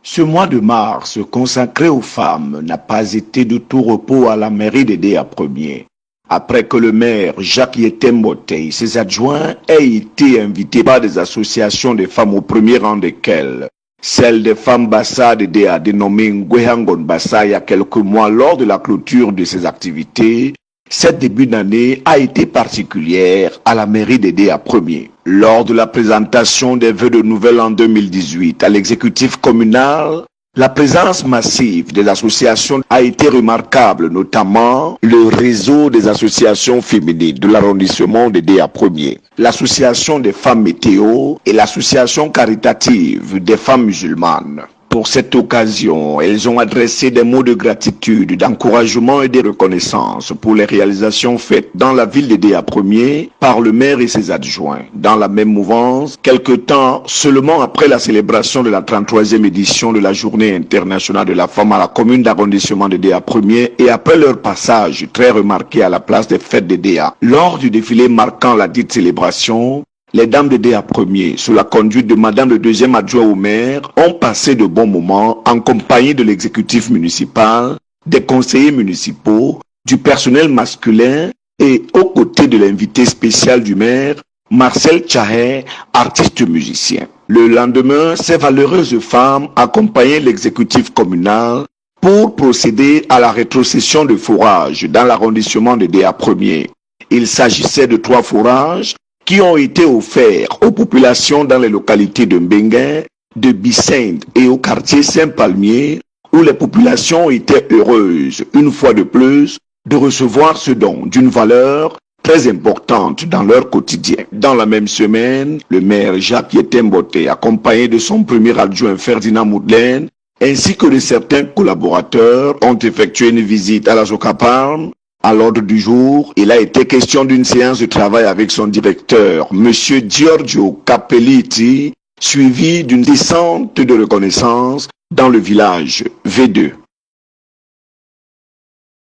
Ce mois de mars consacré aux femmes n'a pas été de tout repos à la mairie d'Edea Premier. Après que le maire Jacques Yetembote et ses adjoints aient été invités par des associations de femmes au premier rang desquelles celle des femmes Bassa d'Edea dénommée Ngwehangon Bassa il y a quelques mois lors de la clôture de ses activités, cette début d'année a été particulière à la mairie d'Edea Premier. Lors de la présentation des vœux de nouvel an 2018 à l'exécutif communal, la présence massive des associations a été remarquable, notamment le réseau des associations féminines de l'arrondissement d'Edea Premier, l'association des femmes météo et l'association caritative des femmes musulmanes. Pour cette occasion, elles ont adressé des mots de gratitude, d'encouragement et de reconnaissance pour les réalisations faites dans la ville d'Edea Premier par le maire et ses adjoints. Dans la même mouvance, quelque temps seulement après la célébration de la 33e édition de la Journée internationale de la femme à la commune d'arrondissement d'Edea Premier et après leur passage très remarqué à la place des fêtes d'Edea, lors du défilé marquant la dite célébration, les dames d'Edea Premier, sous la conduite de madame le deuxième adjoint au maire, ont passé de bons moments en compagnie de l'exécutif municipal, des conseillers municipaux, du personnel masculin et aux côtés de l'invité spécial du maire, Marcel Tchahé, artiste musicien. Le lendemain, ces valeureuses femmes accompagnaient l'exécutif communal pour procéder à la rétrocession de fourrages dans l'arrondissement d'Edea Premier. Il s'agissait de 3 fourrages qui ont été offerts aux populations dans les localités de Mbenguin, de Bissende et au quartier Saint-Palmier, où les populations étaient heureuses, une fois de plus, de recevoir ce don d'une valeur très importante dans leur quotidien. Dans la même semaine, le maire Jacques Yetembote, accompagné de son premier adjoint Ferdinand Moudelaine, ainsi que de certains collaborateurs, ont effectué une visite à la Zocaparm. À l'ordre du jour, il a été question d'une séance de travail avec son directeur, M. Giorgio Capelliti, suivi d'une descente de reconnaissance dans le village V2.